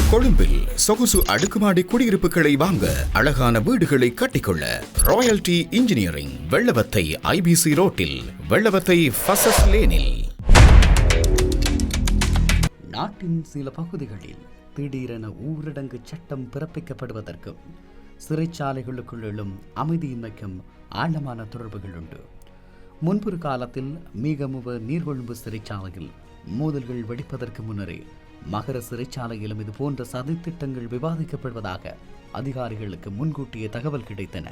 கொழும்பில் சொகுசு அடுக்குமாடி குடியிருப்புகளை வாங்க, அழகான வீடுகளை கட்டிக்கொள்ள ராயல்டி இன்ஜினியரிங், வெள்ளவத்தை ஐபிசி ரோட்டில், வெள்ளவத்தை ஃபசஸ் லேனில். நாட்டின் சில பகுதிகளில் திடீரென ஊரடங்கு சட்டம் பிறப்பிக்கப்படுவதற்கும் சிறைச்சாலைகளுக்குள் எழும் அமைதியின்மைக்கும் ஆழமான தொடர்புகள் உண்டு. முன்பொரு காலத்தில் மீகமுவ நீர்கொழும்பு சிறைச்சாலையில் மோதல்கள் வெடிப்பதற்கு முன்னரே மகர சிறைச்சாலையிலும் இது போன்ற சதித்திட்டங்கள் விவாதிக்கப்படுவதாக அதிகாரிகளுக்கு முன்கூட்டிய தகவல் கிடைத்தன.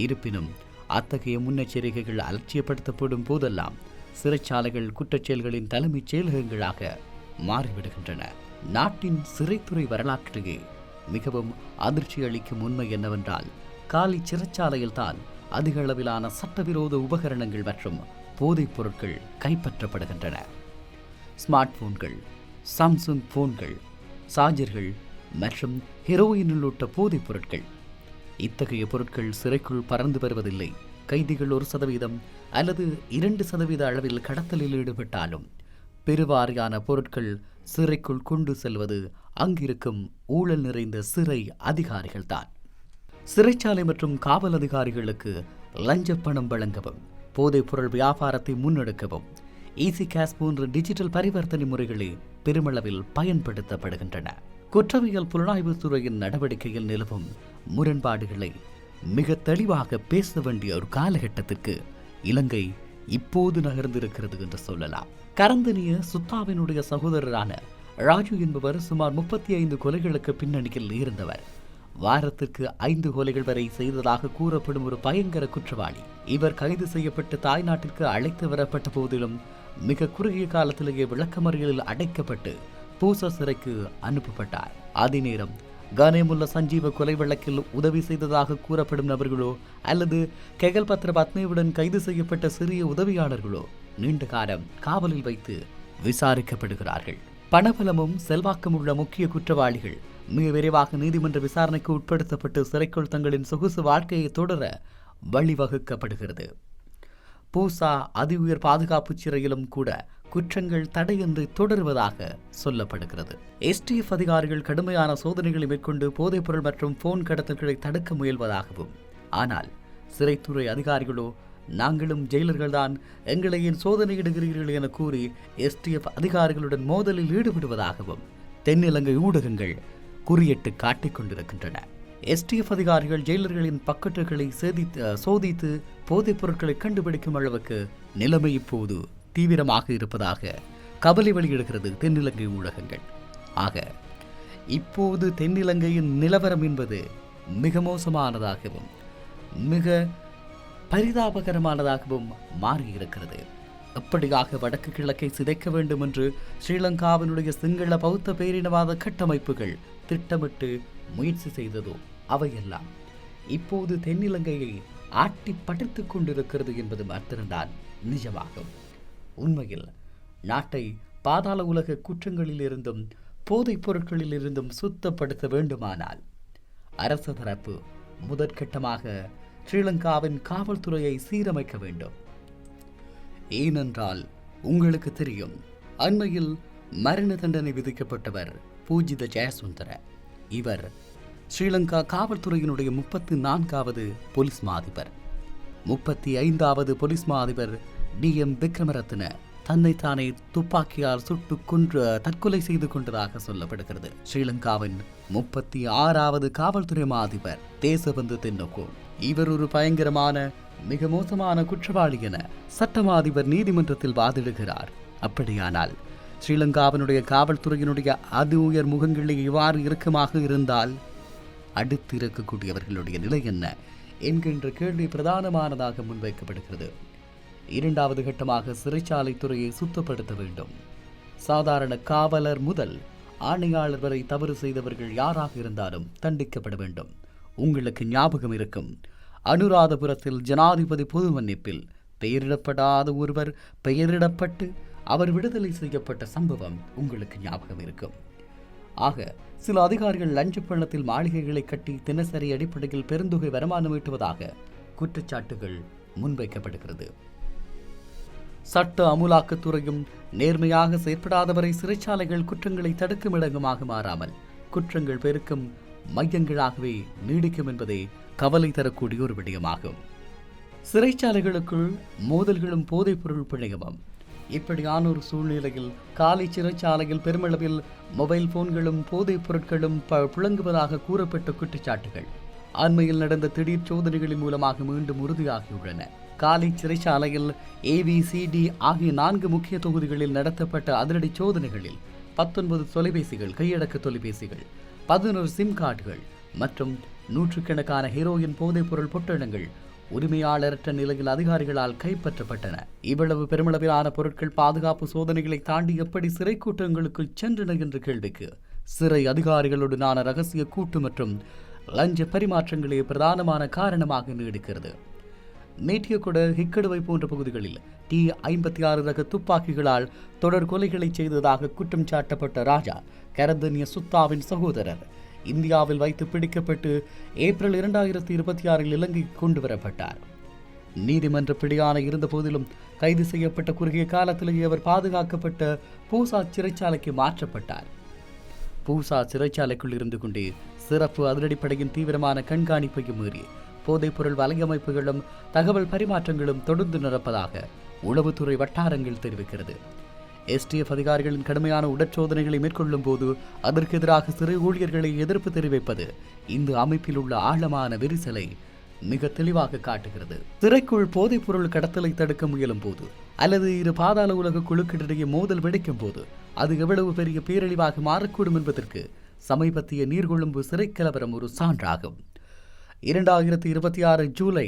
இருப்பினும் அத்தகைய முன்னெச்சரிக்கைகள் அலட்சியப்படுத்தப்படும் போதெல்லாம் சிறைச்சாலைகள் குற்றச்செயல்களின் தலைமைச் செயலகங்களாக மாறிவிடுகின்றன. நாட்டின் சிறைத்துறை வரலாற்றிலேயே மிகவும் அதிர்ச்சி அளிக்கும் உண்மை என்னவென்றால், காலி சிறைச்சாலையில்தான் அதிக அளவிலான சட்டவிரோத உபகரணங்கள் மற்றும் போதைப் பொருட்கள் கைப்பற்றப்படுகின்றன. ஸ்மார்ட் போன்கள், சாம்சங் போன்கள், சார்ஜர்கள் மற்றும் ஹெரோயின் உள்ளிட்ட போதைப் பொருட்கள். இத்தகைய பொருட்கள் சிறைக்குள் பறந்து வருவதில்லை. கைதிகள் 1% அல்லது 2% அளவில் கடத்தலில் ஈடுபட்டாலும் பெருவாரியான பொருட்கள் சிறைக்குள் கொண்டு செல்வது அங்கிருக்கும் ஊழல் நிறைந்த சிறை அதிகாரிகள்தான். சிறைச்சாலை மற்றும் காவல் அதிகாரிகளுக்கு லஞ்ச பணம் வழங்கவும், போதைப் பொருள் வியாபாரத்தை முன்னெடுக்கவும் ஈசி கேஷ் போன்ற டிஜிட்டல் பரிவர்த்தனை முறைகளே பெருமளவில் பயன்படுத்தப்படுகின்றன. குற்றவியல் புலனாய்வு துறையின் நடவடிக்கையில் நிலவும் முரண்பாடுகளை மிக தெளிவாக பேச வேண்டிய ஒரு காலகட்டத்திற்கு இலங்கை இப்போது நகர்ந்திருக்கிறது என்று சொல்லலாம். கரந்தனிய சுத்தாவினுடைய சகோதரரான ராஜு என்பவர் சுமார் 35 கொலைகளுக்கு பின்னணியில் இருந்தவர். வாரத்திற்கு 5 கொலைகள் வரை செய்ததாக கூறப்படும் ஒரு பயங்கர குற்றவாளி. இவர் கைது செய்யப்பட்டு தாய்நாட்டிற்கு அழைத்து வரப்பட்ட போதிலும் மிக குறுகிய காலத்திலேயே விளக்கமறியலில் அடைக்கப்பட்டு பூசா சிறைக்கு அனுப்பப்பட்டார். அதே நேரம் கனேமுல்ல சஞ்சீவ கொலை வழக்கில் உதவி செய்ததாக கூறப்படும் நபர்களோ அல்லது கெகல்பத்ர பத்மேவுடன் கைது செய்யப்பட்ட சிறிய உதவியாளர்களோ நீண்ட காலம் காவலில் வைத்து விசாரிக்கப்படுகிறார்கள். பணபலமும் செல்வாக்கும் உள்ள முக்கிய குற்றவாளிகள் மிக விரைவாக நீதிமன்ற விசாரணைக்கு உட்படுத்தப்பட்டு சிறைக்குள் தங்களின் சொகுசு வாழ்க்கையை தொடர வழிவகுக்கப்படுகிறது. பூசா அதி உயர் பாதுகாப்பு சிறையிலும் கூட குற்றங்கள் தடையின்றி தொடருவதாக சொல்லப்படுகிறது. எஸ்டிஎஃப் அதிகாரிகள் கடுமையான சோதனைகளை மேற்கொண்டு போதைப்பொருள் மற்றும் போன் கடத்தல்களை தடுக்க முயல்வதாகவும், ஆனால் சிறைத்துறை அதிகாரிகளோ நாங்களும் ஜெயிலர்கள்தான், எங்களை ஏன் சோதனையிடுகிறீர்கள் என கூறி எஸ்டிஎஃப் அதிகாரிகளுடன் மோதலில் ஈடுபடுவதாகவும் தென்னிலங்கை ஊடகங்கள் குறியிட்டு காட்டிக் கொண்டிருக்கின்றன. எஸ்டிஎஃப் அதிகாரிகள் ஜெயிலர்களின் பக்கெட்டுகளை சோதித்து போதைப் பொருட்களை கண்டுபிடிக்கும் அளவுக்கு நிலைமை இப்போது தீவிரமாக இருப்பதாக கவலை வெளியிடுகிறது தென்னிலங்கை ஊடகங்கள். ஆக இப்போது தென்னிலங்கையின் நிலவரம் என்பது மிக மோசமானதாகவும் மிக பரிதாபகரமானதாகவும் மாறியிருக்கிறது. எப்படியாக வடக்கு கிழக்கை சிதைக்க வேண்டும் என்று ஸ்ரீலங்காவினுடைய சிங்கள பௌத்த பேரினவாத கட்டமைப்புகள் திட்டமிட்டு முயற்சி செய்ததோ அவையெல்லாம் இப்போது தென்னிலங்கையை ஆட்டி படைத்துக் கொண்டிருக்கிறது என்பது மாத்திரம்தான் நிஜமாகும். உண்மையில் நாட்டை பாதாள உலக குற்றங்களில் இருந்தும் போதைப் பொருட்களில் இருந்தும் சுத்தப்படுத்த வேண்டுமானால் அரசு தரப்பு முதற்கட்டமாக ஸ்ரீலங்காவின் காவல்துறையை சீரமைக்க வேண்டும். ஏனென்றால் உங்களுக்கு தெரியும், அண்மையில் மரண தண்டனை விதிக்கப்பட்டவர் பூஜித ஜெயசுந்தர. இவர் ஸ்ரீலங்கா காவல்துறையினுடைய 34வது போலீஸ் மா அதிபர். 35வது போலீஸ் மா அதிபர் DM விக்ரமரத்ன தன்னைத்தானே துப்பாக்கியால் சுட்டு கொன்று தற்கொலை செய்து கொண்டதாக சொல்லப்படுகிறது. ஸ்ரீலங்காவின் 36வது காவல்துறை மா அதிபர் தேசபந்து தென்னகோ, இவர் ஒரு பயங்கரமான மிக மோசமான குற்றவாளி என சட்டமா அதிபர் நீதிமன்றத்தில் வாதிடுகிறார். அப்படியானால் ஸ்ரீலங்காவினுடைய காவல்துறையினுடைய அதி உயர் முகங்களே இவ்வாறு இறுக்கமாக இருந்தால் அடுத்து இருக்கக்கூடியவர்களுடைய நிலை என்ன என்கின்ற கேள்வி பிரதானமானதாக முன்வைக்கப்படுகிறது. 2வது கட்டமாக சிறைச்சாலை துறையை சுத்தப்படுத்த வேண்டும். சாதாரண காவலர் முதல் ஆணையாளர் வரை தவறு செய்தவர்கள் யாராக இருந்தாலும் தண்டிக்கப்பட வேண்டும். உங்களுக்கு ஞாபகம் இருக்கும், அனுராதபுரத்தில் ஜனாதிபதி பொது மன்னிப்பில் பெயரிடப்படாத ஒருவர் பெயரிடப்பட்டு அவர் விடுதலை செய்யப்பட்ட சம்பவம் உங்களுக்கு ஞாபகம் இருக்கும். ஆக சில அதிகாரிகள் லஞ்ச பணத்தில் மாளிகைகளை கட்டி தினசரி அடிப்படையில் பெருந்தொகை வருமானம் ஈட்டுவதாக குற்றச்சாட்டுகள் முன்வைக்கப்படுகிறது. சட்ட அமுலாக்கத்துறையும் நேர்மையாக செயற்படாதவரை சிறைச்சாலைகள் குற்றங்களை தடுக்கும் இடங்கமாக மாறாமல் குற்றங்கள் பெருக்கும் மையங்களாகவே நீடிக்கும் என்பதே கவலை தரக்கூடிய ஒரு விடயமாகும். சிறைச்சாலைகளுக்குள் மோதல்களும் போதைப்பொருள் பிணையமும். இப்படியான ஒரு சூழ்நிலையில் காலி சிறைச்சாலையில் பெருமளவில் மொபைல் போன்களும் போதைப் பொருட்களும் புழங்குவதாக கூறப்பட்ட குற்றச்சாட்டுகள் அண்மையில் நடந்த திடீர் சோதனைகளின் மூலமாக மீண்டும் உறுதியாகியுள்ளன. காலி சிறைச்சாலையில் ABCD ஆகிய 4 முக்கிய தொகுதிகளில் நடத்தப்பட்ட அதிரடி சோதனைகளில் 19 தொலைபேசிகள், கையடக்க தொலைபேசிகள், 11 சிம் கார்டுகள் மற்றும் நூற்றுக்கணக்கான ஹெரோயின் போதைப் பொருள் பொட்டணங்கள் உரிமையாளரற்ற நிலையில் அதிகாரிகளால் கைப்பற்றப்பட்டன. இவ்வளவு பெருமளவிலான பொருட்கள் பாதுகாப்பு சோதனைகளை தாண்டி எப்படி சிறை கூட்டங்களுக்குள் சென்றன என்ற கேள்விக்கு சிறை அதிகாரிகளுடனான ரகசிய கூட்டு மற்றும் லஞ்ச பரிமாற்றங்களே பிரதானமான காரணமாக நீடிக்கிறது. மேட்டியகுட, ஹிக்கடுவை போன்ற பகுதிகளில் T-56 ரக துப்பாக்கிகளால் தொடர் கொலைகளை செய்ததாக குற்றம் சாட்டப்பட்ட ராஜா கரந்தனிய சுத்தாவின் சகோதரர் இந்தியாவில் வைத்து பிடிக்கப்பட்டு ஏப்ரல் 2026 இலங்கைக்கு கொண்டு வரப்பட்டார். நீதிமன்ற பிடியான இருந்த போதிலும் கைது செய்யப்பட்ட குறுகிய காலத்திலேயே அவர் பாதுகாக்கப்பட்ட பூசா சிறைச்சாலைக்கு மாற்றப்பட்டார். பூசா சிறைச்சாலைக்குள் இருந்து கொண்டே சிறப்பு அதிரடிப்படையின் தீவிரமான கண்காணிப்பையும் மீறி போதைப்பொருள் வலையமைப்புகளும் தகவல் பரிமாற்றங்களும் தொடர்ந்து நடப்பதாக உளவுத்துறை வட்டாரங்கள் தெரிவிக்கிறது. STF அதிகாரிகளின் கடுமையான உடற்சோதனைகளை மேற்கொள்ளும் போது அதற்கு எதிராக சிறை ஊழியர்களை எதிர்ப்பு தெரிவிப்பது இந்த அமைப்பில் உள்ள ஆழமான விரிசலை மிக தெளிவாக காட்டுகிறது. சிறைக்குள் போதைப்பொருள் கடத்தலை தடுக்க முயலும் போது அல்லது இரு பாதாள உலக குழுக்களிடையே மோதல் வெடிக்கும் போது அது எவ்வளவு பெரிய பேரழிவாக மாறக்கூடும் என்பதற்கு சமீபத்திய நீர்கொழும்பு சிறை கலவரம் ஒரு சான்றாகும். 2026 ஜூலை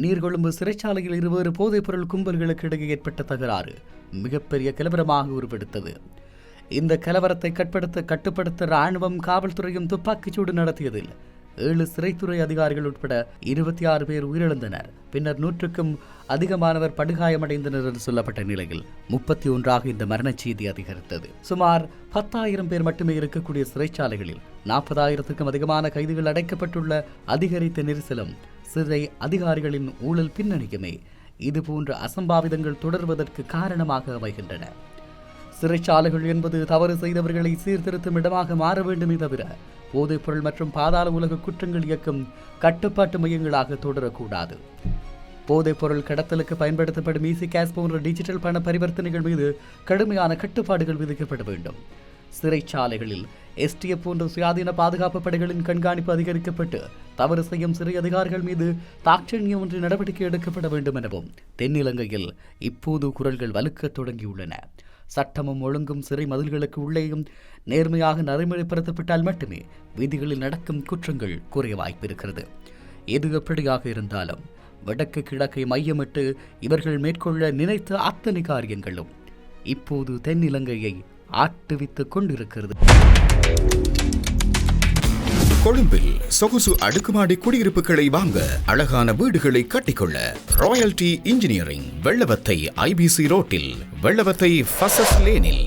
நீர்கொழும்பு சிறைச்சாலையில் இருவேறு போதைப்பொருள் கும்பல்களுக்கு இடையே ஏற்பட்ட தகராறு மிகப்பெரிய கலவரமாக உருவெடுத்தது. இந்த கலவரத்தை கட்டுப்படுத்த இராணுவம், காவல்துறையும் துப்பாக்கிச்சூடு நடத்தியதில் 7 சிறைத்துறை அதிகாரிகள் உட்பட 26 பேர் உயிரிழந்தனர். பின்னர் 100க்கும் அதிகமானவர் படுகாயமடைந்தனர் என்று சொல்லப்பட்ட நிலையில் 31ஆக இந்த மரணச் செய்தி அதிகரித்தது. சுமார் 10,000 பேர் மட்டுமே இருக்கக்கூடிய சிறைச்சாலைகளில் 40,000க்கும் அதிகமான கைதிகள் அடைக்கப்பட்டுள்ள அதிகரித்த நெரிசலும் சிறை அதிகாரிகளின் ஊழல் பின்னணியுமே இதுபோன்ற அசம்பாவிதங்கள் தொடர்வதற்கு காரணமாக அமைகின்றன. சிறைச்சாலைகள் என்பது தவறு செய்தவர்களை சீர்திருத்தும் இடமாக மாற வேண்டுமே தவிர போதைப்பொருள் மற்றும் பாதாள உலக குற்றங்கள் இயக்கும் கட்டுப்பாட்டு மையங்களாக தொடரக்கூடாது. போதைப்பொருள் கடத்தலுக்கு பயன்படுத்தப்படும் EasyCash போன்ற டிஜிட்டல் பண பரிவர்த்தனைகள் மீது கடுமையான கட்டுப்பாடுகள் விதிக்கப்பட வேண்டும். சிறைச்சாலைகளில் STF போன்ற சுயாதீன பாதுகாப்பு படைகளின் கண்காணிப்பு அதிகரிக்கப்பட்டு தவறு செய்யும் சிறை அதிகாரிகள் மீது தாட்சண்யம் ஒன்று நடவடிக்கை எடுக்கப்பட வேண்டும் எனவும் தென்னிலங்கையில் இப்போது குரல்கள் வலுக்கத் தொடங்கியுள்ளன. சட்டமும் ஒழுங்கும் சிறை மதில்களுக்கு உள்ளேயும் நேர்மையாக நடைமுறைப்படுத்தப்பட்டால் மட்டுமே வீதிகளில் நடக்கும் குற்றங்கள் குறைய வாய்ப்பிருக்கிறது. எது எப்படியாக இருந்தாலும் வடக்கு கிழக்கை மையமிட்டு இவர்கள் மேற்கொள்ள நினைத்த அத்தனை காரியங்களும் இப்போது தென்னிலங்கையை ஆட்டுவித்துக் கொண்டிருக்கிறது. கொழும்பில் சொகுசு அடுக்குமாடி குடியிருப்புகளை வாங்க, அழகான வீடுகளை கட்டிக்கொள்ள ராயல்டி இன்ஜினியரிங் வெள்ளவத்தை IBC ரோட்டில், வெள்ளவத்தை ஃபசஸ் லேனில்